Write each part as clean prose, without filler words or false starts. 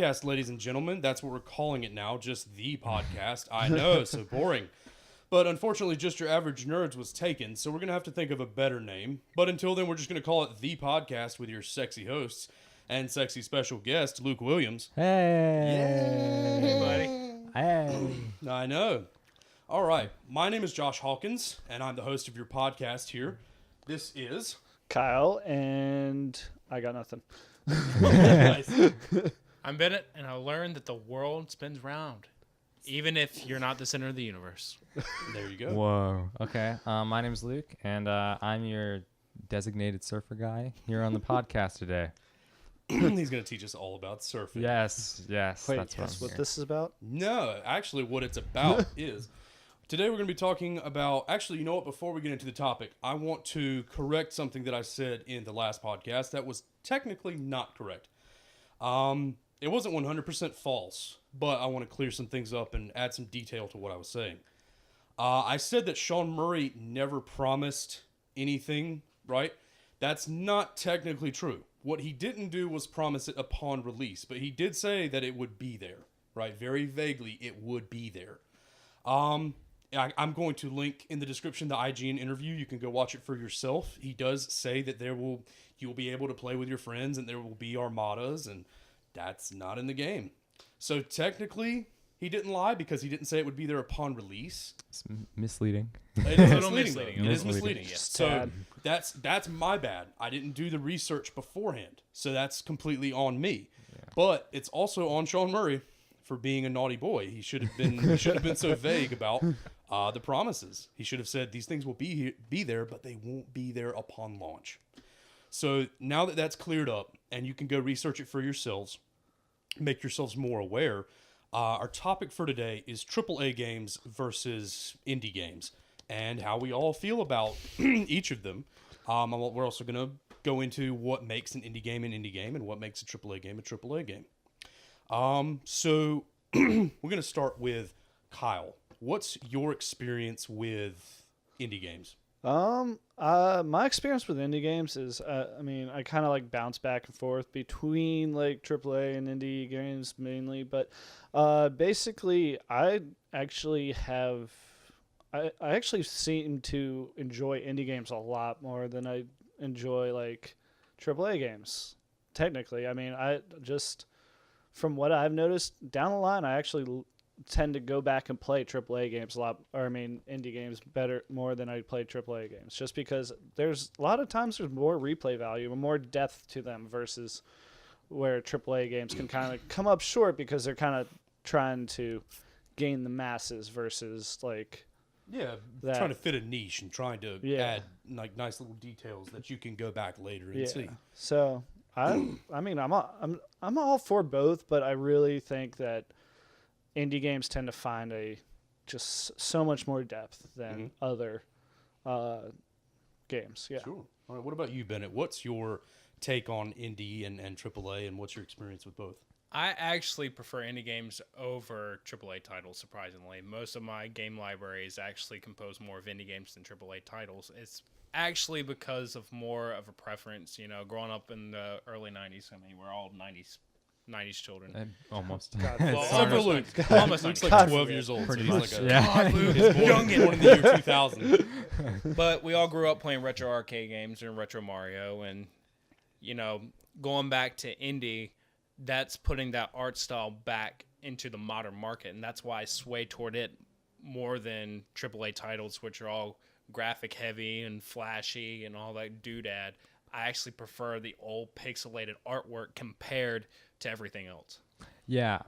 podcast, ladies and gentlemen. That's what we're calling it now, just the podcast. I know, so boring. But unfortunately, Just Your Average Nerds was taken, so we're going to have to think of a better name. But until then, we're just going to call it the podcast with your sexy hosts and sexy special guest, Luke Williams. Hey. Hey, buddy. Hey. I know. All right. My name is Josh Hawkins, and I'm the host of your podcast here. This is... Kyle, and I got nothing. Nice. I'm Bennett, and I learned that the world spins round, even if you're not the center of the universe. There you go. Whoa. Okay. My name's Luke, and I'm your designated surfer guy here on the podcast today. He's going to teach us all about surfing. Yes. Wait, That's guess what here. this is about? No, actually, what it's about is... Today we're going to be talking about... Actually, you know what? Before we get into the topic, I want to correct something that I said in the last podcast that was technically not correct. It wasn't 100% false, but I want to clear some things up and add some detail to what I was saying. I said that Sean Murray never promised anything, right? That's not technically true. What he didn't do was promise it upon release, but he did say that it would be there, right? Very vaguely, it would be there. I'm going to link in the description the IGN interview. You can go watch it for yourself. He does say that you will be able to play with your friends and there will be armadas, and that's not in the game. So technically, he didn't lie because he didn't say it would be there upon release. It's misleading. It is A little misleading. Though. It is Misleading. misleading. Yes. So that's my bad. I didn't do the research beforehand, so that's completely on me. Yeah. But it's also on Sean Murray for being a naughty boy. He should have been so vague about the promises. He should have said these things will be there, but they won't be there upon launch. So now that that's cleared up, and you can go research it for yourselves, make yourselves more aware. Our topic for today is AAA games versus indie games, and how we all feel about each of them. We're also going to go into what makes an indie game, and what makes a AAA game a AAA game. So we're going to start with Kyle. What's your experience with indie games? My experience with indie games is, I kind of like bounce back and forth between like AAA and indie games mainly, but basically I actually seem to enjoy indie games a lot more than I enjoy like AAA games. Technically, I mean, from what I've noticed down the line, I actually tend to go back and play AAA games indie games more than I play AAA games, just because there's a lot of times there's more replay value and more depth to them versus where AAA games can kind of come up short because they're kind of trying to gain the masses versus like trying to fit a niche and trying to add like nice little details that you can go back later and see. So I'm all for both, but I really think that indie games tend to find just so much more depth than other games. Yeah. Sure. All right. What about you, Bennett? What's your take on indie and AAA, and what's your experience with both? I actually prefer indie games over AAA titles, surprisingly. Most of my game library is actually composed more of indie games than AAA titles. It's actually because of more of a preference, growing up in the early 90s. I mean, we're all 90s children. Almost. Almost looks like 12 years old. Pretty so much. he's Yeah. born in the year 2000. But we all grew up playing retro arcade games and retro Mario, and going back to indie, that's putting that art style back into the modern market, and that's why I sway toward it more than AAA titles, which are all graphic heavy and flashy and all that doodad. I actually prefer the old pixelated artwork compared to everything else. Yeah.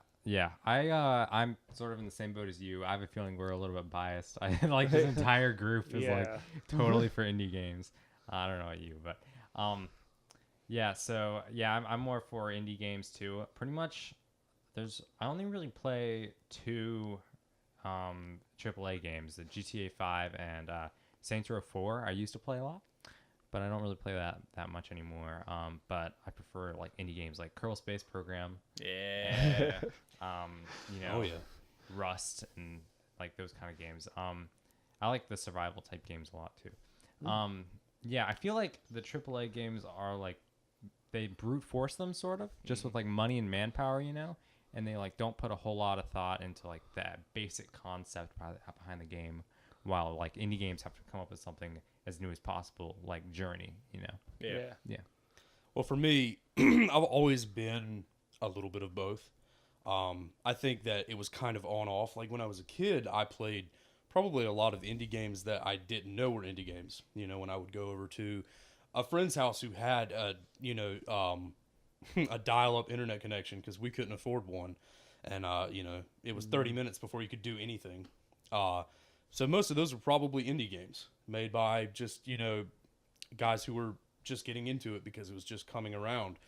I'm sort of in the same boat as you. I have a feeling we're a little bit biased. I like this entire group is like totally for indie games. I don't know about you, but I'm more for indie games too. Pretty much I only really play two AAA games, the GTA 5 and Saints Row 4. I used to play a lot, but I don't really play that much anymore. But I prefer like indie games like Kerbal Space Program. Yeah. Rust and like those kind of games. I like the survival type games a lot too. I feel like the AAA games are like they brute force them sort of just with like money and manpower, and they like don't put a whole lot of thought into like that basic concept behind the game, while like indie games have to come up with something as new as possible, like Journey, you know. Yeah. Well, for me, I've always been a little bit of both. I think that it was kind of on off. Like when I was a kid, I played probably a lot of indie games that I didn't know were indie games. You know, when I would go over to a friend's house who had a dial-up internet connection because we couldn't afford one, and it was 30 minutes before you could do anything. So most of those were probably indie games made by just guys who were just getting into it because it was just coming around.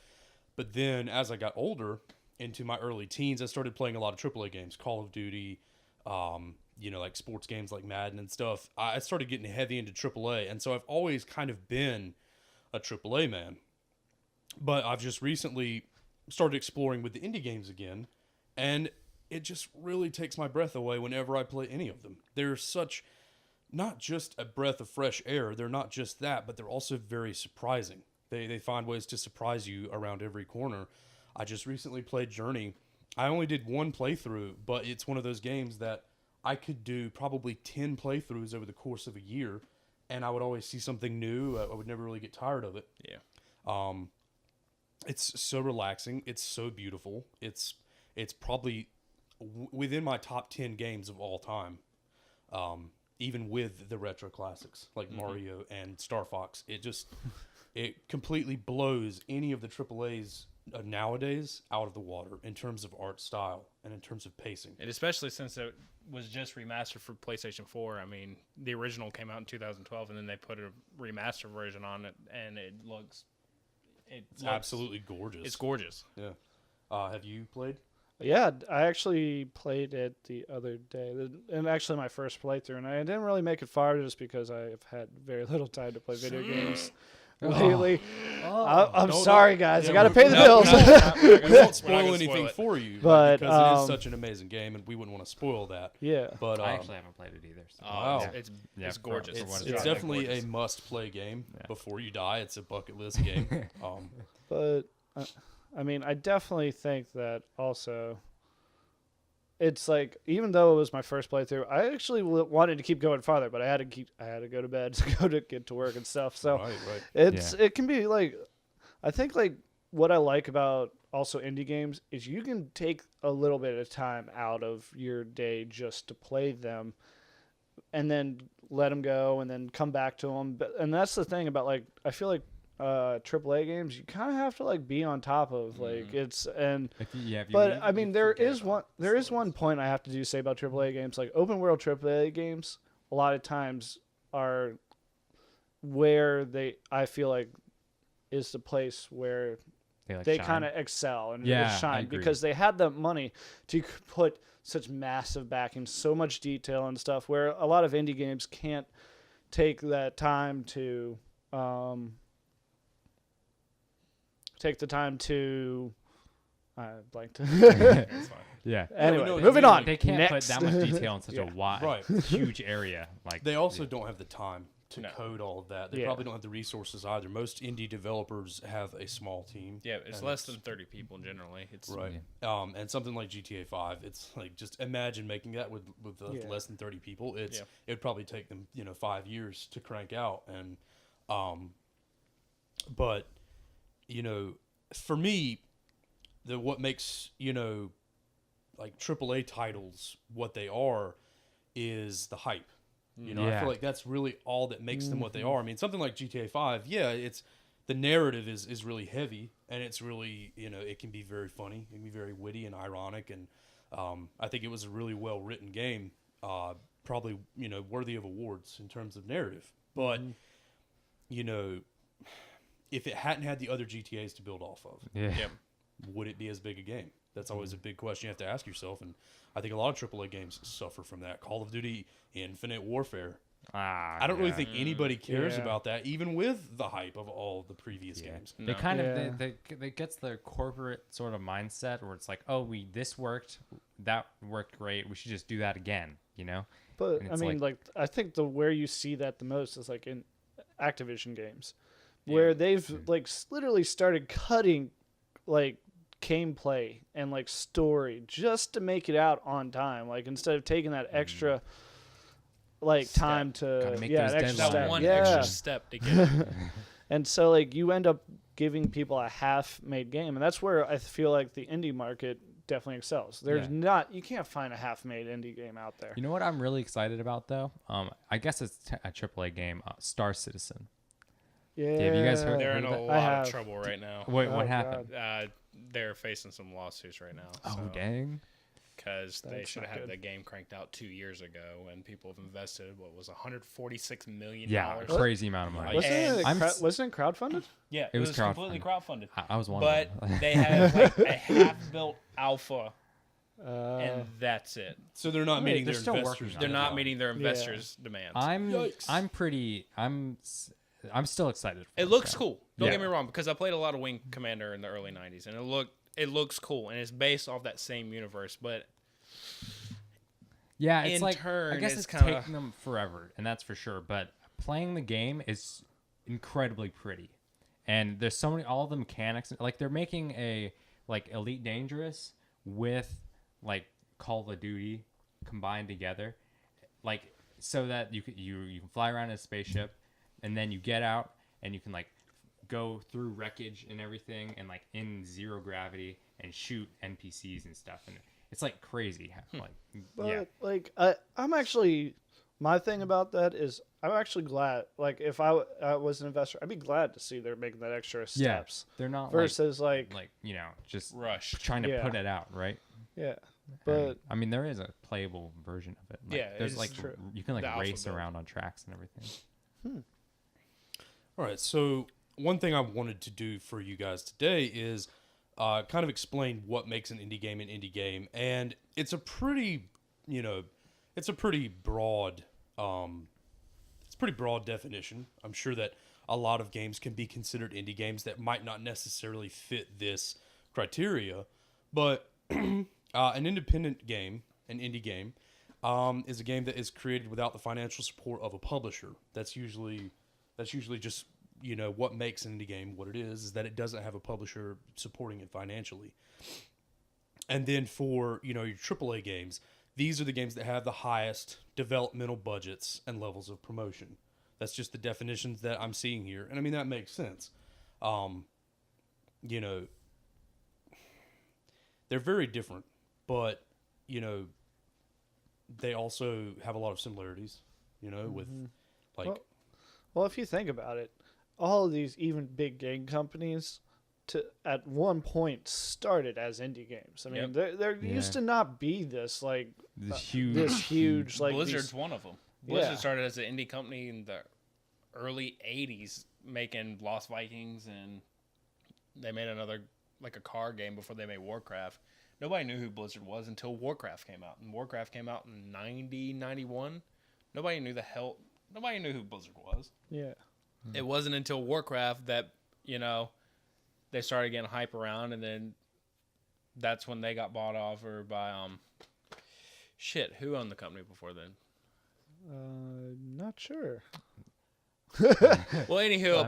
But then as I got older, into my early teens, I started playing a lot of AAA games, Call of Duty, like sports games like Madden and stuff. I started getting heavy into AAA, and so I've always kind of been a AAA man. But I've just recently started exploring with the indie games again, and it just really takes my breath away whenever I play any of them. They're such, not just a breath of fresh air, they're not just that, but they're also very surprising. They find ways to surprise you around every corner. I just recently played Journey. I only did one playthrough, but it's one of those games that I could do probably 10 playthroughs over the course of a year, and I would always see something new. I would never really get tired of it. Yeah. It's so relaxing. It's so beautiful. It's probably within my top 10 games of all time. Even with the retro classics like Mario and Star Fox, it completely blows any of the AAAs nowadays out of the water in terms of art style and in terms of pacing. And especially since it was just remastered for PlayStation 4. I mean, the original came out in 2012, and then they put a remastered version on it, and it's absolutely gorgeous. It's gorgeous. Yeah. Have you played? Yeah, I actually played it the other day, and actually my first playthrough, and I didn't really make it far just because I've had very little time to play video games lately. I'm sorry, guys. I got to pay the bills. We won't spoil anything for you, but because it is such an amazing game, and we wouldn't want to spoil that. Yeah. But I actually haven't played it either. So. Wow. It's gorgeous. It's definitely a must-play game. Before you die, it's a bucket list game. But I mean, I definitely think that also. It's like, even though it was my first playthrough, I actually wanted to keep going farther, but I had to go to bed to get to work and stuff. So right. it can be like, I think like what I like about also indie games is you can take a little bit of time out of your day just to play them, and then let them go, and then come back to them. And that's the thing about, like, I feel like AAA games, you kind of have to like be on top of, like, but I mean, there is one point I have to say about AAA games. Like, open world AAA games a lot of times are where I feel like is the place where they kind of excel and shine, because they had the money to put such massive backing, so much detail and stuff, where a lot of indie games can't take that time to blanked. It's fine. Yeah. Anyway, moving on. They can't Next. put that much detail in such a wide, huge area. Like, they also don't have the time to code all of that. They probably don't have the resources either. Most indie developers have a small team. Yeah, it's less than 30 people generally. It's right. Yeah. And something like GTA 5, it's like, just imagine making that with less than 30 people. It'd probably take them 5 years to crank out. And but for me, what makes like AAA titles what they are is the hype. I feel like that's really all that makes them what they are. I mean, something like GTA 5, it's the narrative is really heavy, and it's really, it can be very funny, it can be very witty and ironic, and I think it was a really well written game, probably worthy of awards in terms of narrative. But if it hadn't had the other GTAs to build off of, would it be as big a game? That's always a big question you have to ask yourself, and I think a lot of AAA games suffer from that. Call of Duty Infinite Warfare. I don't really think anybody cares about that, even with the hype of all the previous games. They kind of they gets their corporate sort of mindset where it's like, this worked, that worked great, we should just do that again, But I mean, like I think where you see that the most is like in Activision games, where they've like literally started cutting like gameplay and like story just to make it out on time. Like instead of taking that extra like time to Gotta make an those extra deadlines. step. That one yeah. extra step to get it. And so like you end up giving people a half-made game, and that's where I feel like the indie market definitely excels. There's you can't find a half-made indie game out there. You know what I'm really excited about though? I guess it's a AAA game, Star Citizen. Yeah, have you guys heard They're in a that? lot of trouble right now. Wait, Oh, what happened? They're facing some lawsuits right now. Oh, dang. Because they That's should have not had good. the game cranked out 2 years ago, and people have invested what was $146 million. Yeah, a crazy amount of money. Wasn't it crowdfunded? Yeah, It was completely crowdfunded. I was one But of them. they have like a half-built alpha, and that's it. So they're not meeting they're their still investors. working on They're it. not meeting their investors' demands. I'm still excited for It looks though. cool. Don't Yeah. get me wrong, because I played a lot of Wing Commander in the early '90s, and it looks cool, and it's based off that same universe. But Yeah, it's in like turn, I guess it's it's kinda- taking them forever, and that's for sure. But playing the game is incredibly pretty, and there's so many all the mechanics. Like they're making a like Elite Dangerous with like Call of Duty combined together, like so that you can fly around in a spaceship, and then you get out and you can like go through wreckage and everything, and like in zero gravity and shoot NPCs and stuff, and it's like crazy. Like But yeah. like I'm actually, my thing about that is I'm actually glad. Like if I was an investor, I'd be glad to see they're making that extra steps They're not versus like just rush. trying to Yeah. put it out, right? yeah. And, But I mean, there is a playable version of it. Like, Yeah, there's it's like true. you can like The alpha race build. around on tracks and everything. All right, so one thing I wanted to do for you guys today is kind of explain what makes an indie game an indie game, and it's a pretty, it's a pretty broad, definition. I'm sure that a lot of games can be considered indie games that might not necessarily fit this criteria, but an independent game, an indie game, is a game that is created without the financial support of a publisher. That's usually just what makes an indie game what it is that it doesn't have a publisher supporting it financially. And then for your AAA games, these are the games that have the highest developmental budgets and levels of promotion. That's just the definitions that I'm seeing here, and I mean that makes sense. They're very different, but they also have a lot of similarities. With like. well, if you think about it, all of these even big game companies at one point started as indie games. I mean, there used to not be this like This huge, this huge like Blizzard's these, one of them. Blizzard Yeah. started as an indie company in the early '80s, making Lost Vikings, and they made another like a car game before they made Warcraft. Nobody knew who Blizzard was until Warcraft came out, and Warcraft came out in 90, 91. Nobody knew who Blizzard was. yeah. It wasn't until Warcraft that they started getting hype around, and then that's when they got bought over by who owned the company before then? Not sure. Well, anywho,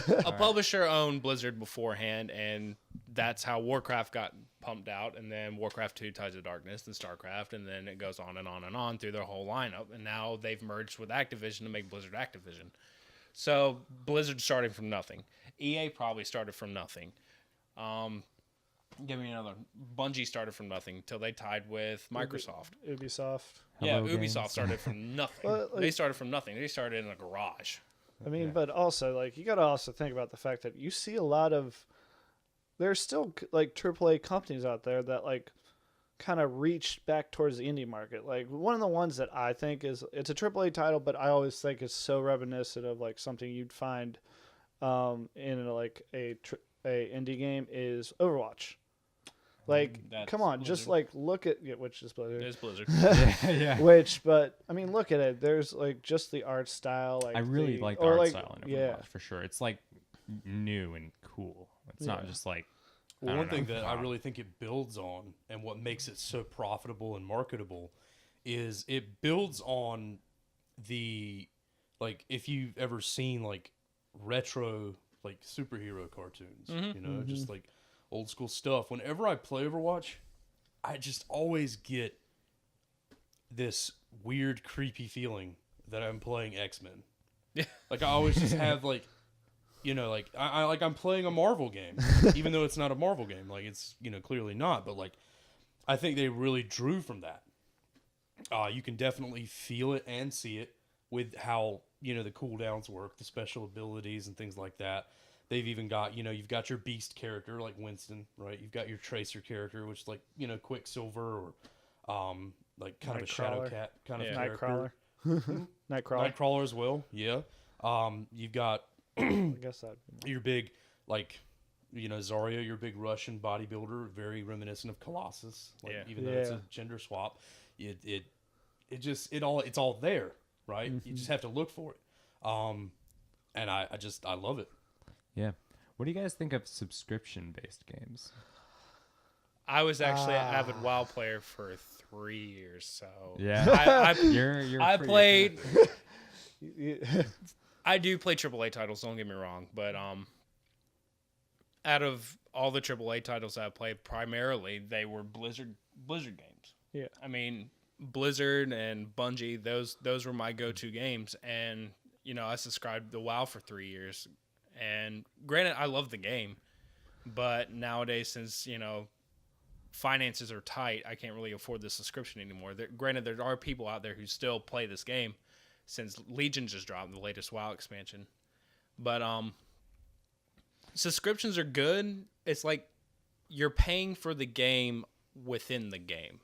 a right. publisher owned Blizzard beforehand, and that's how Warcraft got pumped out, and then Warcraft 2, Tides of Darkness, and StarCraft, and then it goes on and on and on through their whole lineup, and now they've merged with Activision to make Blizzard Activision. So Blizzard started from nothing. EA probably started from nothing. Give me another. Bungie started from nothing until they tied with Microsoft. Ubisoft. Hello, Ubisoft games. started from nothing. Well, like- They started from nothing. They started in a garage. I mean, but also like you got to also think about the fact that you see a lot of there's still like AAA companies out there that like kind of reached back towards the indie market. Like one of the ones that I think it's a AAA title, but I always think it's so reminiscent of like something you'd find in like a indie game is Overwatch. Like, That's come on, just Blizzard. like look at which is Blizzard. It is Blizzard. yeah. But I mean, look at it. There's like just the art style. Like I really the, like the or art like, style in yeah. Overwatch for sure. It's like new and cool. It's not Yeah. just like Well, I one don't thing know. that I really think it builds on, and what makes it so profitable and marketable, is it builds on the, like, if you've ever seen like retro like superhero cartoons, just like old school stuff. Whenever I play Overwatch, I just always get this weird, creepy feeling that I'm playing X-Men. Yeah. Like I always just have like, like I like I'm playing a Marvel game, even though it's not a Marvel game. Like it's clearly not, but like I think they really drew from that. You can definitely feel it and see it with how the cooldowns work, the special abilities and things like that. They've even got you've got your Beast character like Winston, right? You've got your Tracer character, which is like Quicksilver or like kind of a Shadow Cat kind of character. Nightcrawler. Nightcrawler as well, yeah. You've got I guess that. your big like Zarya, your big Russian bodybuilder, very reminiscent of Colossus. Like, even though it's a gender swap, it's all there, right? Mm-hmm. You just have to look for it. And I love it. Yeah. What do you guys think of subscription-based games? I was actually an avid WoW player for 3 years, so yeah, I played. I do play AAA titles. Don't get me wrong, but out of all the AAA titles I played, primarily they were Blizzard games. Yeah, I mean Blizzard and Bungie. Those were my go-to games, and I subscribed to WoW for 3 years. And granted, I love the game, but nowadays, since finances are tight, I can't really afford the subscription anymore. Granted, there are people out there who still play this game since Legion just dropped the latest WoW expansion. But subscriptions are good. It's like you're paying for the game within the game,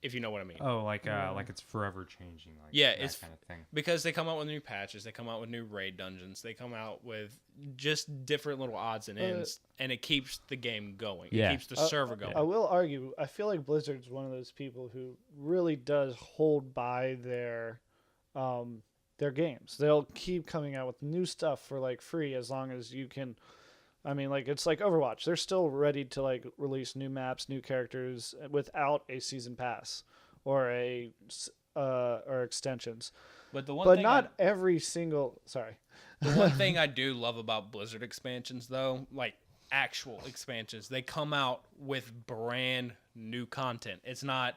if you know what I mean. Oh, like it's forever changing. Like yeah, that it's kind of thing. Because they come out with new patches, they come out with new raid dungeons, they come out with just different little odds and ends, and it keeps the game going. Yeah. It keeps the server going. I will argue. I feel like Blizzard's one of those people who really does hold by their games. They'll keep coming out with new stuff for like free as long as you can. I mean, like it's like Overwatch. They're still ready to like release new maps, new characters without a season pass or or extensions. But not every single. Sorry. The one thing I do love about Blizzard expansions, though, like actual expansions, they come out with brand new content. It's not,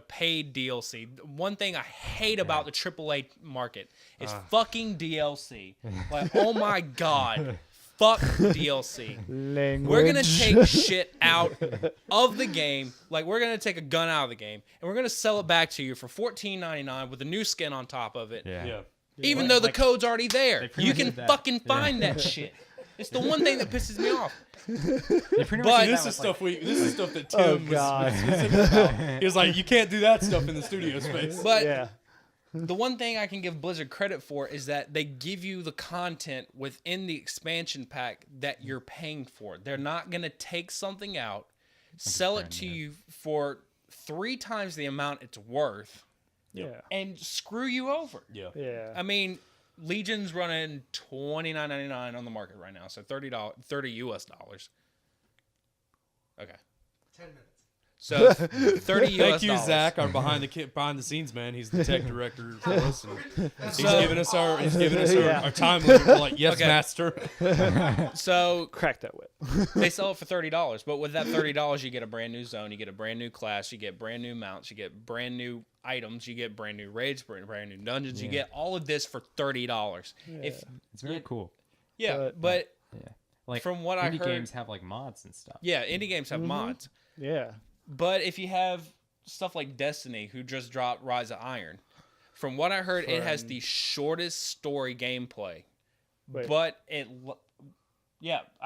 paid DLC. One thing I hate about the AAA market is fucking DLC. Like, oh my God. Fuck DLC. Language. We're going to take shit out of the game. Like, we're going to take a gun out of the game, and we're going to sell it back to you for $14.99 with a new skin on top of it. Yeah. Even though the code's already there. You can fucking find that shit. It's the one thing that pisses me off. But this is stuff that Tim was specific about. He was like, you can't do that stuff in the studio space. But the one thing I can give Blizzard credit for is that they give you the content within the expansion pack that you're paying for. They're not going to take something out, sell it to you for 3 times the amount it's worth, and screw you over. Yeah. I mean, Legion's running $29.99 on the market right now, so $30 US. Okay. 10 minutes. So $30 US. Thank you, Zach, our behind the scenes man. He's the tech director for us. And he's giving us our time limit. We're like, yes, master. So Crack that whip. they sell it for $30, but with that $30, you get a brand new zone, you get a brand new class, you get brand new mounts, you get brand new items, you get brand new raids, brand new dungeons. You get all of this for $30. Yeah. It's very cool. But Yeah. Like from what I indie heard, games have like mods and stuff. yeah, indie games have mods. Yeah. But if you have stuff like Destiny, who just dropped Rise of Iron, from what I heard, it has the shortest story gameplay. Wait. But I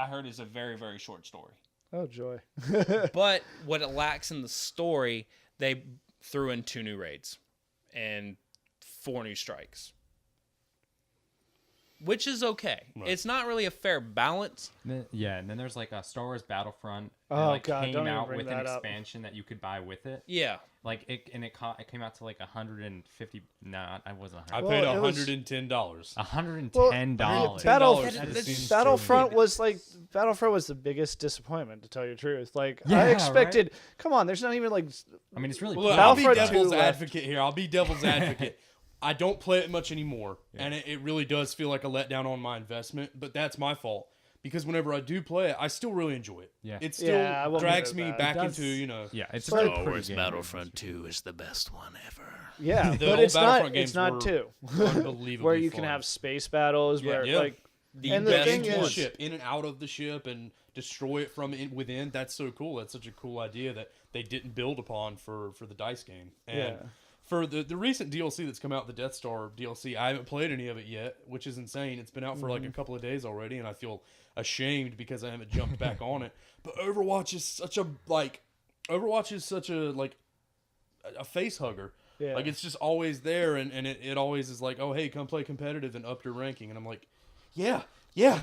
heard it's a very, very short story. Oh, joy. But what it lacks in the story, they threw in 2 new raids and 4 new strikes. Which is okay. Right. It's not really a fair balance. And then there's like a Star Wars Battlefront that Oh, God, came don't even out bring with an that up. expansion that you could buy with it. Yeah. Like it came out to like 150. Nah, I wasn't. I 100. paid it was- $110. $110. Battlefront was the biggest disappointment, to tell you the truth. Like Yeah, I expected. Come on, there's not even like. I mean, it's really. Well, look, cool. I'll be Battlefront 2 devil's left. advocate here. I'll be devil's advocate. I don't play it much anymore, and it really does feel like a letdown on my investment, but that's my fault because whenever I do play it, I still really enjoy it. Yeah. It still Yeah, I won't drags give me it that. back It does- into, you know. Yeah, it's But- a pretty Wars game. Battlefront 2 is the best one ever. Yeah, The but old it's Battlefront not. It's games not were two, Unbelievably where you can fun. have space battles. Where Yeah. like The And the best thing into the is- one. ship, in and out of the ship, and destroy it from within. That's so cool. That's such a cool idea that they didn't build upon for the Dice game. And Yeah. for the recent DLC that's come out, the Death Star DLC, I haven't played any of it yet, which is insane. It's been out for like a couple of days already, and I feel ashamed because I haven't jumped back on it. But Overwatch is such a a face hugger. Yeah. Like it's just always there, and it always is like, oh hey, come play competitive and up your ranking, and I'm like, yeah,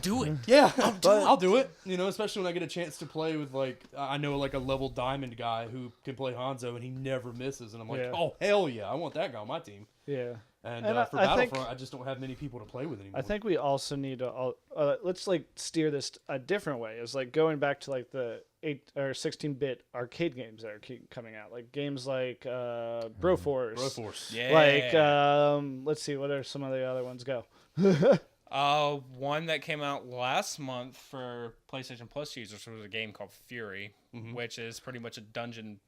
Do it. yeah, I'll do it. You know, especially when I get a chance to play with like I know like a level diamond guy who can play Hanzo and he never misses, and I'm like, Yeah. oh hell yeah, I want that guy on my team. yeah. And, And for I think- Battlefront, I just don't have many people to play with anymore. I think we also need to let's like steer this a different way. It's like going back to like the 8 or 16-bit arcade games that are keep coming out, like games like Broforce. Broforce. Yeah. Like let's see, what are some of the other ones? Go. One that came out last month for PlayStation Plus users was a game called Fury, which is pretty much a dungeon.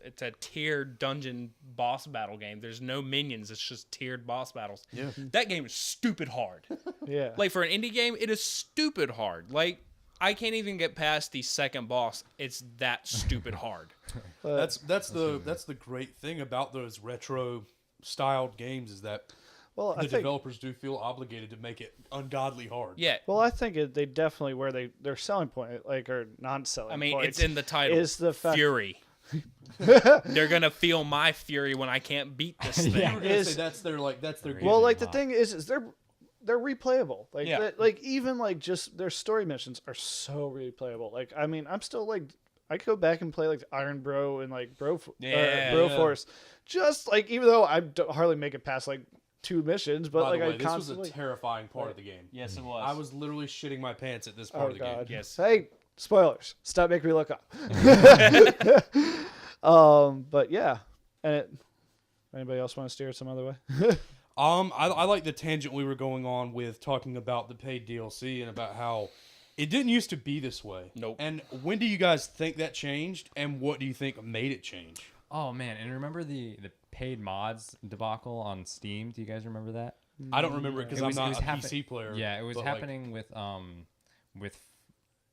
It's a tiered dungeon boss battle game. There's no minions. It's just tiered boss battles. Yeah. That game is stupid hard. Yeah. Like for an indie game, it is stupid hard. Like I can't even get past the second boss. It's that stupid hard. That's the great thing about those retro styled games is that well, the developers do feel obligated to make it ungodly hard. Yeah. Well, I think they definitely where their selling point, like or non-selling. I mean, point it's in the title. is the fact Fury. They're gonna feel my fury when I can't beat this thing. You were gonna Is- say that's their game. Well, like the thing is they're replayable. Like Yeah. like even like just their story missions are so replayable. Like I mean, I'm still like I could go back and play like Iron Bro and like Bro Yeah. Force, just like even though I don't hardly make it past like 2 missions, but By like the way, I this constantly. was a terrifying part of the game. Yes, it was. I was literally shitting my pants at this part Oh of the game. God! Yes. Hey, spoilers! Stop making me look up. But yeah, and anybody else want to steer it some other way? I like the tangent we were going on with talking about the paid DLC and about how it didn't used to be this way. Nope. And when do you guys think that changed, and what do you think made it change? Oh man, and remember the paid mods debacle on Steam? Do you guys remember that? I don't remember it because I'm not a PC player. Yeah, it was but, like, happening with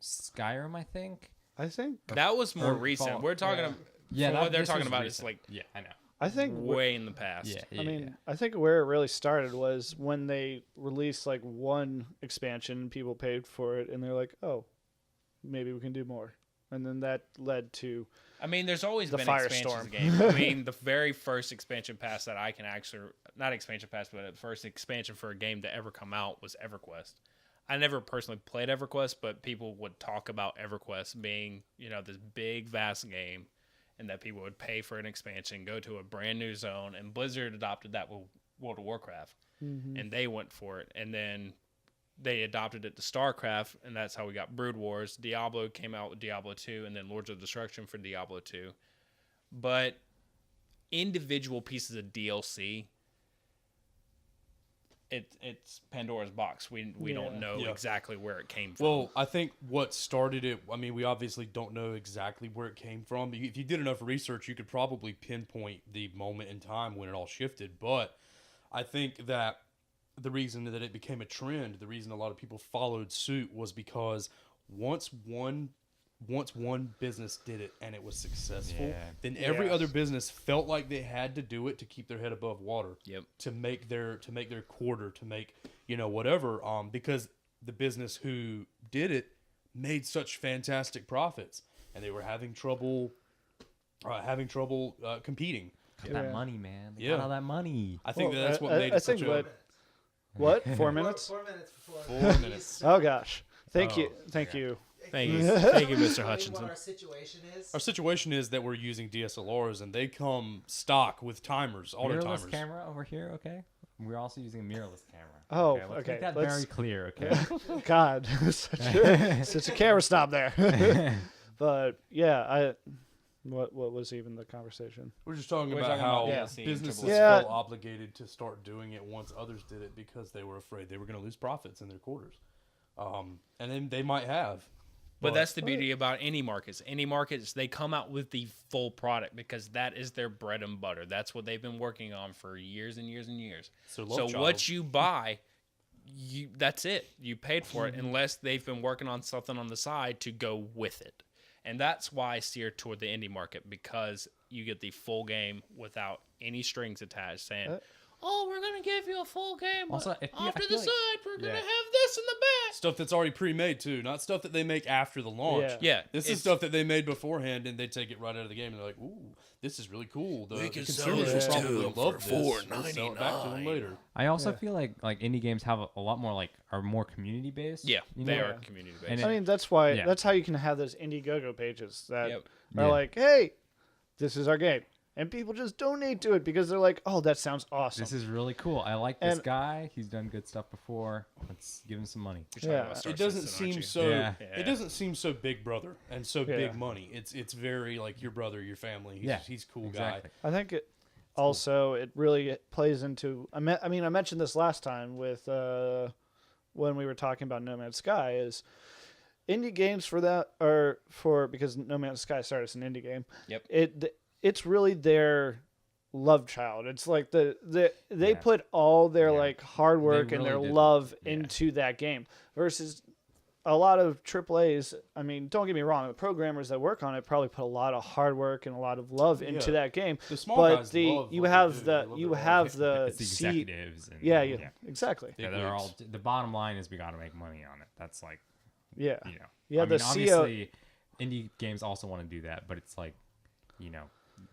Skyrim, I think. I think That was more Or recent. Fallout. We're talking Yeah. about Yeah, what they're this talking was about recent. is like Yeah, I know. I think way in the past. Yeah, I yeah, mean, I think where it really started was when they released like one expansion and people paid for it, and they're like, "Oh, maybe we can do more," and then that led to I mean, there's always The been Firestorm. expansions games. I mean, the very first expansion pass that I can actually, not expansion pass, but the first expansion for a game to ever come out was EverQuest. I never personally played EverQuest, but people would talk about EverQuest being, you know, this big, vast game, and that people would pay for an expansion, go to a brand new zone, and Blizzard adopted that with World of Warcraft, and they went for it, and then they adopted it to StarCraft, and that's how we got Brood Wars. Diablo came out with Diablo 2, and then Lords of Destruction for Diablo 2. But individual pieces of DLC, it's Pandora's box. We don't know Yeah. exactly where it came from. Well, I think what started it, I mean, we obviously don't know exactly where it came from. If you did enough research, you could probably pinpoint the moment in time when it all shifted. But I think that the reason that it became a trend, the reason a lot of people followed suit was because once one business did it and it was successful, Yeah. then every Yeah. other business felt like they had to do it to keep their head above water. Yep. To make their quarter, to make, you know, whatever, because the business who did it made such fantastic profits, and they were having trouble competing. Got Yeah. that money, man. They Yeah. got all that money. I think Well, that's what I made I it such think a what 4 minutes? 4 minutes before. 4 minutes. Oh gosh, thank Oh, you. Thank you, Tell thank you, you Mr. Hutchinson. What our situation is. Our situation is that we're using DSLRs, and they come stock with timers, auto Mirrorless timers. camera over here, okay? We're also using a mirrorless camera. Oh, Let's okay, make that let's- very clear, okay? God, such a camera stop there. But yeah, what was even the conversation? We're just talking We're about talking how about DLC and businesses AAA. Yeah. felt obligated to start doing it once others did it because they were afraid they were going to lose profits in their quarters. And then they might have. But that's the beauty about indie markets. Indie markets, they come out with the full product because that is their bread and butter. That's what they've been working on for years and years and years. So what you buy, that's it. You paid for it unless they've been working on something on the side to go with it. And that's why I steer toward the indie market, because you get the full game without any strings attached saying, oh, we're going to give you a full game, but Also, off to the side, we're going to have this in the back. Stuff that's already pre-made, too. Not stuff that they make after the launch. Yeah. This is stuff that they made beforehand, and they take it right out of the game. And they're like, ooh, this is really cool. The consumers will probably love this. We'll sell it back to them later. I also feel like indie games have a lot more are more community based. Yeah, you they know? are community based. I mean, that's why that's how you can have those Indiegogo pages that are Yeah. like, hey, this is our game. And people just donate to it because they're like, oh, that sounds awesome. This is really cool. I like this guy. He's done good stuff before. Let's give him some money. It doesn't seem so. Yeah. It doesn't seem so Big Brother and so big money. It's very like your brother, your family. He's a cool guy. I think it really plays into. I mentioned this last time with when we were talking about No Man's Sky is indie games because No Man's Sky started as an indie game. Yep. It's really their love child. It's like they put all their like hard work and their love into that game versus a lot of AAAs. I mean, don't get me wrong, the programmers that work on it probably put a lot of hard work and a lot of love into that game. The small but guys you love have what the they do. you have the It's the executives. And, yeah, exactly. Yeah, they're all. The bottom line is we got to make money on it. That's like, yeah, you know. Yeah, I mean, the obviously, indie games also want to do that, but it's like, you know.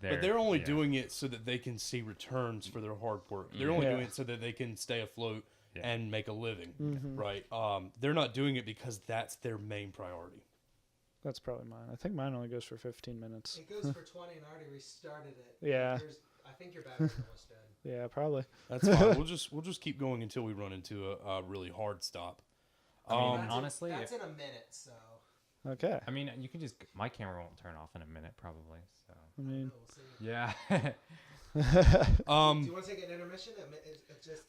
But they're only doing it so that they can see returns for their hard work. They're only doing it so that they can stay afloat and make a living, right? They're not doing it because that's their main priority. That's probably mine. I think mine only goes for 15 minutes. It goes for 20 and I already restarted it. Yeah. I think your battery's almost dead. Yeah, probably. That's fine. We'll just keep going until we run into a really hard stop. I mean, honestly, that's in a minute, so. Okay. I mean, you can just. My camera won't turn off in a minute, probably. So. I mean, Yeah. Do you want to take an intermission?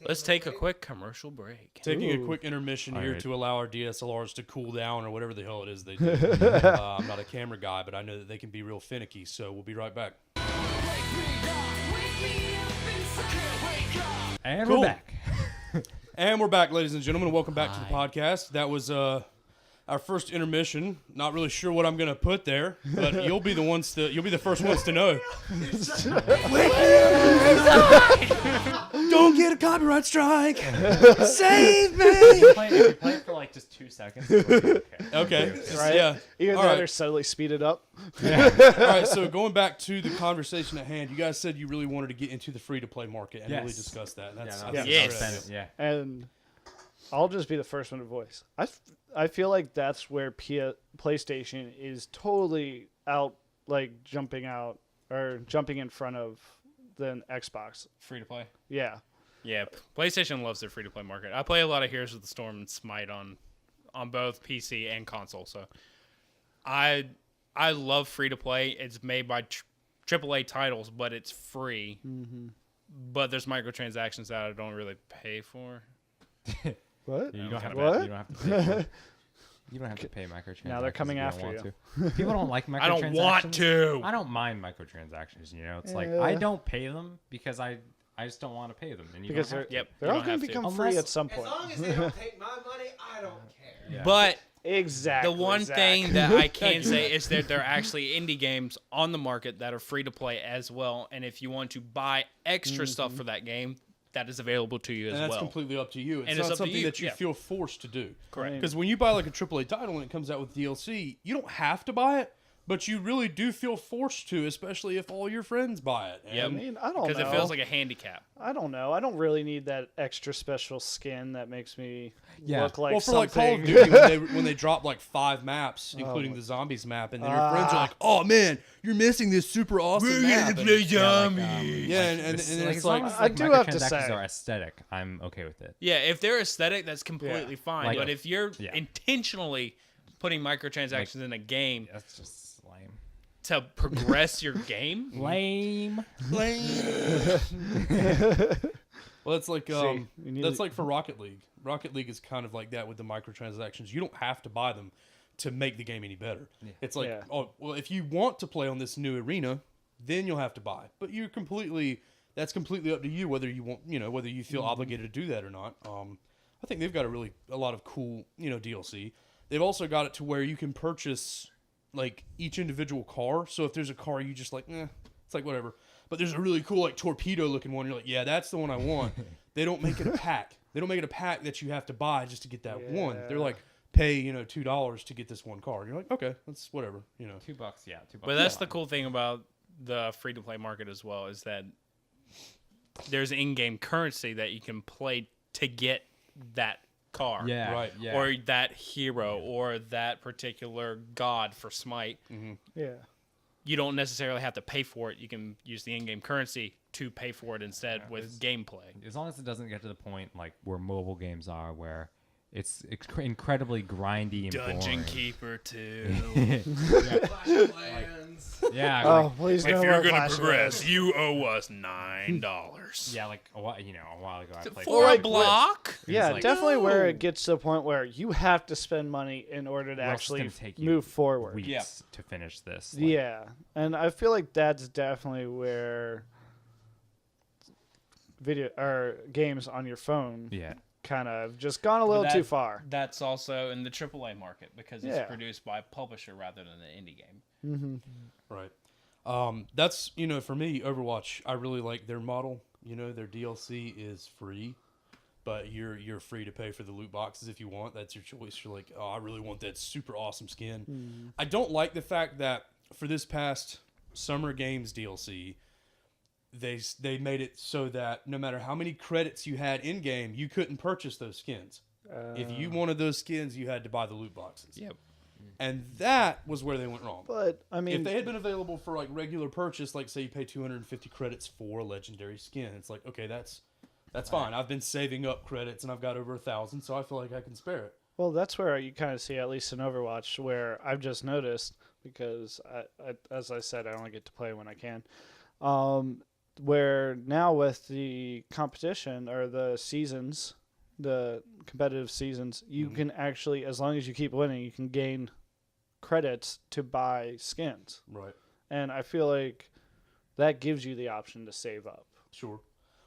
Let's take a quick commercial break. Taking a quick intermission here right. to allow our DSLRs to cool down or whatever the hell it is they do. I'm not a camera guy, but I know that they can be real finicky, so we'll be right back. And Cool. we're back. And we're back, ladies and gentlemen. Welcome back to the podcast. That was our first intermission. Not really sure what I'm gonna put there, but you'll be the first ones to know. Don't get a copyright strike. Save me. If you play it for like just 2 seconds. Okay. right? Yeah. Either All that right. or subtly speed it up. All right. So going back to the conversation at hand, you guys said you really wanted to get into the free-to-play market and really Yes. discuss that. And that's, Yeah, I no, think Yes. that's Yeah. And I'll just be the first one to voice. I feel like that's where PlayStation is totally out, like jumping in front of the Xbox. Free to play. Yeah. Yeah, PlayStation loves their free to play market. I play a lot of Heroes of the Storm and Smite on both PC and console. So I love free to play. It's made by AAA titles, but it's free. Mm-hmm. But there's microtransactions that I don't really pay for. What? You don't have What? to. You don't have to pay. For it. You don't have to pay microtransactions. Now they're coming if after don't you. want to. People don't like microtransactions. I don't want to. I don't mind microtransactions. You know, it's like Yeah. I don't pay them because I just don't want to pay them. And you Because don't have to. Yep, they're you all don't going have to to. become free Unless- at some As point. long as they don't take my money, I don't care. Yeah. But Exactly. the one Zach. thing that I can say is that there are actually indie games on the market that are free to play as well. And if you want to buy extra stuff for that game, that is available to you as And that's well. completely up to you. It's And not it's up to something you, that you yeah. feel forced to do. Correct. Because when you buy like a AAA title and it comes out with DLC, you don't have to buy it, but you really do feel forced to, especially if all your friends buy it. Yep. I mean, I don't know. Because it feels like a handicap. I don't know. I don't really need that extra special skin that makes me look like Well, for something. like Call of Duty, when they drop like 5 maps, including the zombies map, and then your friends are like, "Oh man, you're missing this super awesome map." And- zombies. Yeah, and then it's as long like, as, I do have to microtransactions say- are aesthetic, I'm okay with it. Yeah, if they're aesthetic, that's completely fine. Like- but if you're Yeah. intentionally putting microtransactions in a game That's just lame. to progress your game, Lame. well, it's like you need that's to- like for Rocket League. Rocket League is kind of like that with the microtransactions. You don't have to buy them to make the game any better. It's like, oh, well, if you want to play on this new arena, then you'll have to buy. But that's completely up to you whether you want, whether you feel obligated to do that or not. I think they've got a lot of cool, DLC. They've also got it to where you can purchase like each individual car. So if there's a car you just like, it's like whatever. But there's a really cool like torpedo looking one. You're like, yeah, that's the one I want. They don't make it a pack. They don't make it a pack that you have to buy just to get that one. They're like, pay $2 to get this one car. And you're like, okay, that's whatever. $2, yeah, $2. But that's the cool thing about the free to play market as well, is that there's in-game currency that you can play to get that car. Yeah, right. Yeah. Or that hero or that particular god for Smite. Mm-hmm. Yeah. You don't necessarily have to pay for it. You can use the in-game currency to pay for it instead with gameplay. As long as it doesn't get to the point like where mobile games are, where it's incredibly grindy and Dungeon boring. Keeper 2. Clash Clans. Yeah. Oh, please If no you're more going to Clash progress, Royale. you owe us $9. Yeah, like a while ago I played. For a block? Yeah, like, definitely where no. it gets to the point where you have to spend money in order to Or else it's actually gonna take you move forward. weeks to finish this. Like, Yeah, and I feel like that's definitely where video or games on your phone Yeah. kind of just gone a little But too that- far. That's also in the AAA market because it's Yeah. produced by a publisher rather than an indie game. Mm-hmm. Right. That's, for me, Overwatch, I really like their model. Their DLC is free, but you're free to pay for the loot boxes if you want. That's your choice. You're like, oh, I really want that super awesome skin. I don't like the fact that for this past Summer Games DLC, they made it so that no matter how many credits you had in game, you couldn't purchase those skins. If you wanted those skins, you had to buy the loot boxes. Yep. And that was where they went wrong. But I mean, If they had been available for like regular purchase, like say you pay 250 credits for a legendary skin, it's like, okay, that's fine. I've been saving up credits and I've got over 1,000, so I feel like I can spare it. well, that's where you kind of see, at least in Overwatch, where I've just noticed, because I as I said, I only get to play when I can. Where now with the competition or the seasons, the competitive seasons, you can actually, as long as you keep winning, you can gain credits to buy skins. Right. And I feel like that gives you the option to save up. Sure.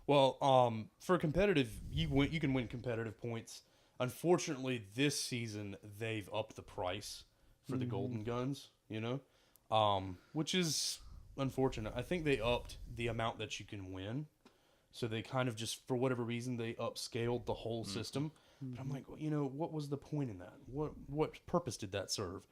Well, for competitive, you can win competitive points. Unfortunately, this season they've upped the price for the golden guns. Which is unfortunate. I think they upped the amount that you can win, so they kind of just, for whatever reason, they upscaled the whole system. But I'm like, what was the point in that? What purpose did that serve?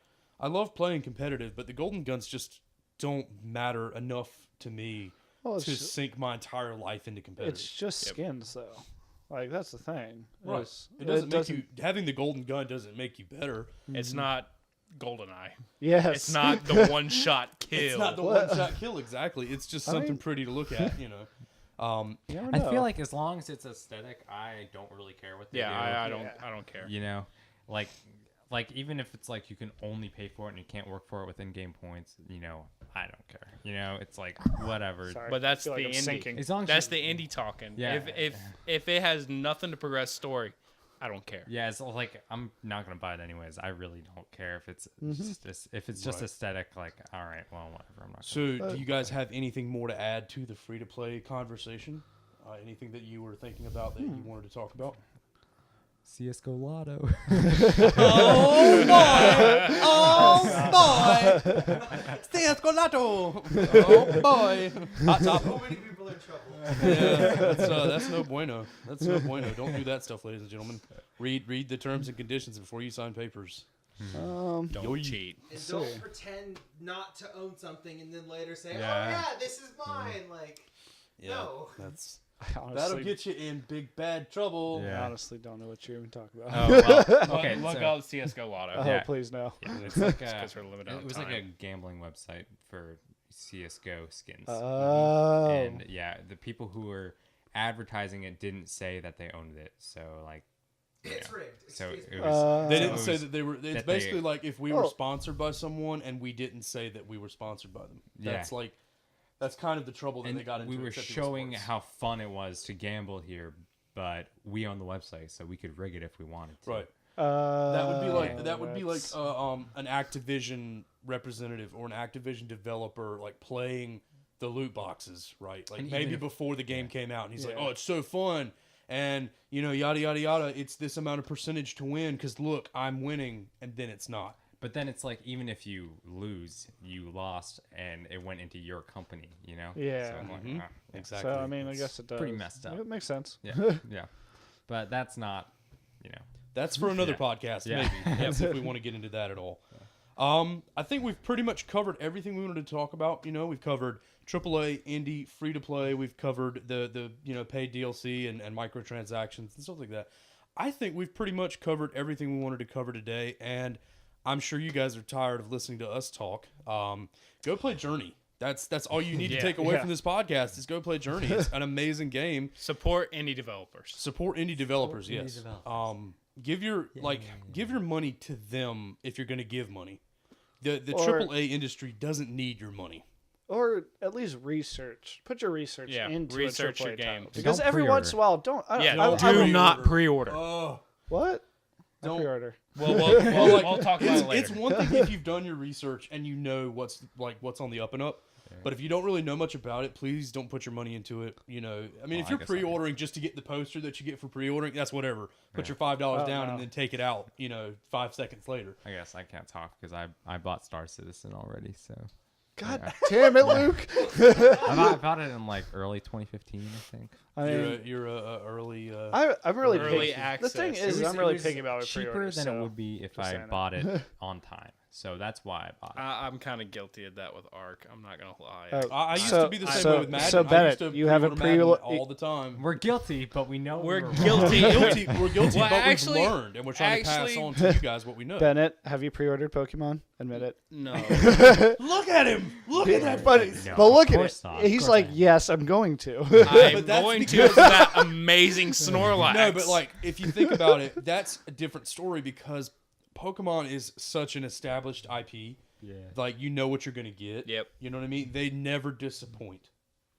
I love playing competitive, but the golden guns just don't matter enough to me Well, to sink my entire life into competitive. it's just skins, though. Like, that's the thing. Right. is- It doesn't make you, having the golden gun doesn't make you better. It's not GoldenEye. Yes. It's not the one-shot kill. It's not the What? one shot kill exactly. It's just I something mean- pretty to look at. You never I know. feel like as long as it's aesthetic, I don't really care what they do. I don't care. Like even if it's like you can only pay for it and you can't work for it with in-game points, I don't care. It's like whatever. Sorry. But that's I feel like the I'm indie. sinking. As long as That's you- the indie talking. Yeah. If it has nothing to progress story, I don't care. Yeah, it's like I'm not gonna buy it anyways. I really don't care if it's if it's just Right. aesthetic. Like, all right, well, whatever. I'm not. So, do you guys have anything more to add to the free to play conversation? Anything that you were thinking about that you wanted to talk about? CS:GO Lotto. Oh boy! Stay Lotto! Oh boy! Hot top. So many people in trouble. Yeah, that's no bueno. That's no bueno. Don't do that stuff, ladies and gentlemen. Read the terms and conditions before you sign papers. Don't cheat. And don't pretend not to own something and then later say, Yeah. "Oh yeah, this is mine." Like, Yeah, no. that's I that'll honestly, get you in big bad trouble. I Yeah. honestly don't know what you're even talking about. Oh, well, okay. Look so up CS:GO Lotto. Oh, yeah. please no. it's like Because we're limited on it was like a time. gambling website for CS:GO skins. Oh. And yeah, the people who were advertising it didn't say that they owned it. So like, It's rigged. so Excuse it me. was. They so didn't it say was- that they were. It's that basically they- like if we were Oh. sponsored by someone and we didn't say that we were sponsored by them. That's Yeah. like, that's kind of the trouble that And they got into. we were except it was showing sports. how fun it was to gamble here but we own the website, so we could rig it if we wanted to. Right. That would be like that's- an Activision representative or an Activision developer like playing the loot boxes, right? Like And maybe even if- before the game came out, and he's like, Yeah. "Oh, it's so fun," and yada yada yada. It's this amount of percentage to win because look, I'm winning, and then it's not. But then it's like, even if you lose, you lost, and it went into your company, Yeah. So I'm like, Mhm. ah, yeah. Exactly. So I mean, I It's guess it does. pretty messed up. It makes sense. Yeah, yeah. But that's not, That's for another Yeah. podcast, Yeah. maybe, if we want to get into that at all. I think we've pretty much covered everything we wanted to talk about. We've covered AAA, indie, free to play. We've covered the paid DLC and microtransactions and stuff like that. I think we've pretty much covered everything we wanted to cover today, and I'm sure you guys are tired of listening to us talk. Go play Journey. That's all you need to Yeah. take away Yeah. from this podcast is go play Journey. It's an amazing game. Support indie developers. Support indie developers, indie yes. developers. Give your money to them if you're going to give money. The Or- AAA industry doesn't need your money. Or at least research. Put your research Yeah, into research a AAA your game. title. Because Don't every once in a while, Yeah, don't I do don't- not pre-order. Oh, What? I Don't- pre-order. Well, like, we'll talk about it later. it's one thing if you've done your research and you know what's on the up and up. But if you don't really know much about it, please don't put your money into it. I mean, Well, if I you're guess I- pre-ordering just to get the poster that you get for pre-ordering, that's whatever. Put your $5 Oh, down no. and then take it out. 5 seconds later. I guess I can't talk because I bought Star Citizen already, so. God Yeah. damn it, Luke. I bought it in like early 2015, I think. I mean, You're a early. I'm really Early picky. access. The thing It is, was- I'm really it was picky about my cheaper pre-orders. than so. it would be if just I saying bought it on time. So that's why I bought it. I'm kind of guilty of that with Ark. I'm not gonna lie. Oh, I used So- to be the same so- way with Madden. so I Bennett, used to you haven't pre-order Madden pre- all the time. We're guilty, but we know We're we were guilty. wrong. We're guilty, Well, but actually- we've learned, and we're trying to pass actually- on to you guys what we know. Bennett, have you pre-ordered Pokemon? Admit it. No. Look at him! Look at that But, face! No, but look of at course it. not. He's Of course like, I am. yes, I'm going to. I'm But that's going to because- is that amazing Snorlax. No, but like if you think about it, that's a different story because Pokemon is such an established IP. Yeah. Like you know what you're gonna get. Yep. You know what I mean? They never disappoint.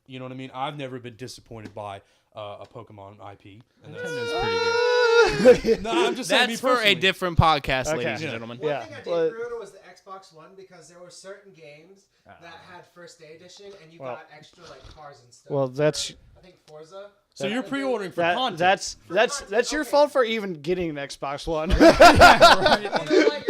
You know what I mean? I've never been disappointed by a Pokemon IP. And that's, Nintendo's pretty good. no, I'm just saying. that's me for a personally. different podcast, Okay. ladies and Yeah. gentlemen. One Yeah, thing I did but- pre-order was the Xbox One because there were certain games that had first day edition and you Well- got extra like cars and stuff. Well, that's- I think Forza. So you're pre-ordering for content. That's your Okay. fault for even getting an Xbox One. You know what? You're 10 like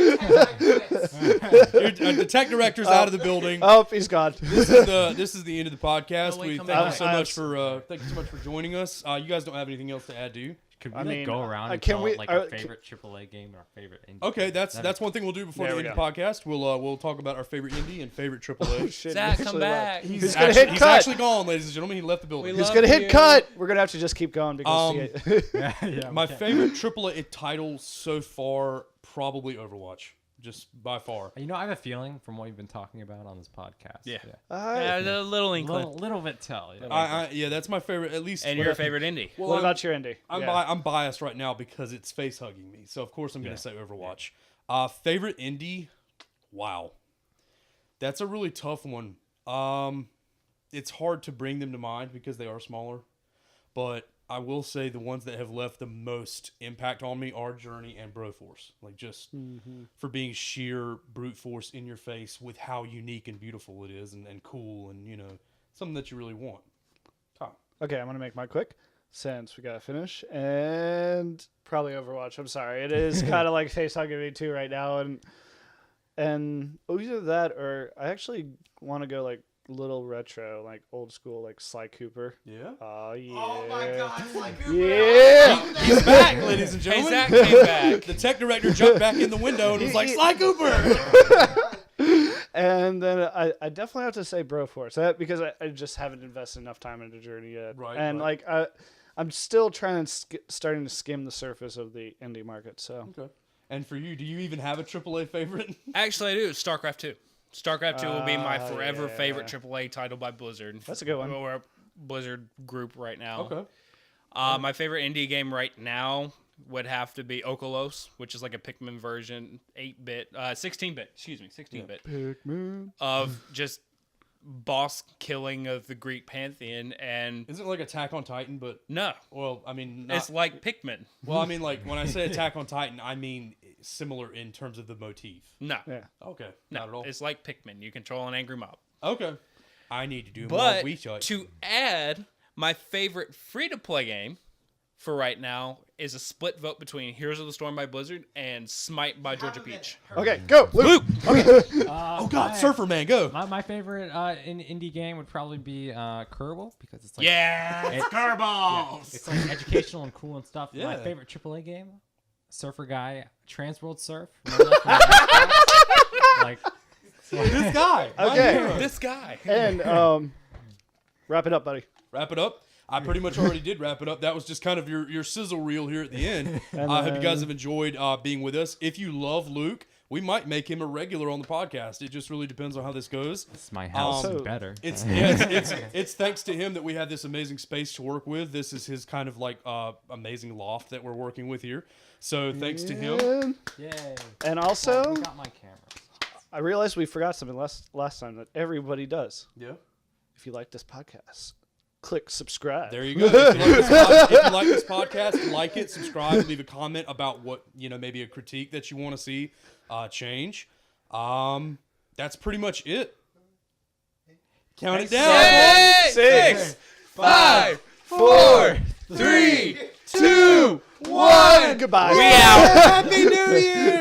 this. The tech director's out of the building. Oh, he's gone. This is the end of the podcast. Oh, wait, We come thank you back. so much for joining us. You guys don't have anything else to add, do you? Could we I mean, go around and can tell we- like our can- favorite AAA game and our favorite indie? Okay, game? that's That'd one thing we'll do before There the we end of the go. podcast. We'll talk about our favorite indie and favorite AAA. Shit, Zach, he come actually back. left. He's He's gonna actually, hit he's cut. actually gone, ladies and gentlemen. He left the building. We He's love gonna hit you. cut. We're gonna have to just keep going because yeah, yeah, My we can. favorite AAA title so far, probably Overwatch, just by far. You know, I have a feeling from what you've been talking about on this podcast. Yeah. Alright. Yeah, a little inkling. Little bit tell. Yeah. Yeah, that's my favorite. At least. And your favorite indie. Well, What I'm- about your indie? I'm, Yeah. I'm biased right now because it's face hugging me. So of course I'm going to say Overwatch. Favorite indie? Wow, that's a really tough one. It's hard to bring them to mind because they are smaller, but I will say the ones that have left the most impact on me are Journey and Broforce. Like just for being sheer brute force in your face with how unique and beautiful it is and cool and something that you really want. Tom. Okay, I'm gonna make mine quick since we gotta finish, and probably Overwatch. I'm sorry, it is kind of like face hugging me too right now, and either that or I actually want to go like little retro, like old school, like Sly Cooper. Yeah. Oh yeah. Oh my God, it's like Cooper. Yeah. He's back, ladies and Hey, gentlemen. Zach came back. The tech director jumped back in the window and was like, Sly Cooper! And then I definitely have to say Broforce, that because I just haven't invested enough time into Journey yet. Right, And right. like I'm still trying to starting to skim the surface of the indie market. So Okay. And for you, do you even have a AAA favorite? Actually, I do. StarCraft 2. StarCraft 2 will be my forever yeah. favorite AAA title by Blizzard. That's a good one. We're a Blizzard group right now. Okay. My favorite indie game right now would have to be Okolos, which is like a Pikmin version, 8-bit, 16-bit, 16-bit Pikmin. of just boss killing of the Greek pantheon, and Isn't it like Attack on Titan? But no, well, I mean, not, it's like Pikmin. well, I mean, like when I say Attack on Titan, I mean similar in terms of the motif. No, Yeah. Okay, no, not at all. it's like Pikmin. You control an angry mob. Okay, I need to do more But research. to add, my favorite free-to-play game for right now is a split vote between Heroes of the Storm by Blizzard and Smite by Georgia Haven't been Peach. heard. Okay, go, Luke. Oh God, Surfer Man, go! My favorite indie game would probably be Kerbal because it's like Yeah, It- Curveballs. it's like educational and cool and stuff. My Yeah. favorite AAA game, Surfer Guy, Transworld Surf. Remember that from like This guy. my Okay. hero. this guy. And wrap it up, buddy. Wrap it up. I pretty much already did wrap it up. That was just kind of your sizzle reel here at the end. And I hope you guys then- have enjoyed being with us. If you love Luke, we might make him a regular on the podcast. It just really depends on how this goes. it's my house Also- and better. It's thanks to him that we have this amazing space to work with. This is his kind of like amazing loft that we're working with here. So thanks to him. And, Yay! and also, we got my camera. I realized we forgot something last time that everybody does. Yeah. If you like this podcast, click subscribe. There you go. If you like this podcast, like it, subscribe, leave a comment about what, maybe a critique that you want to see change. That's pretty much it. Count it down. 6, 5, 4, 3, 2, 1. Goodbye. We out. Happy New Year!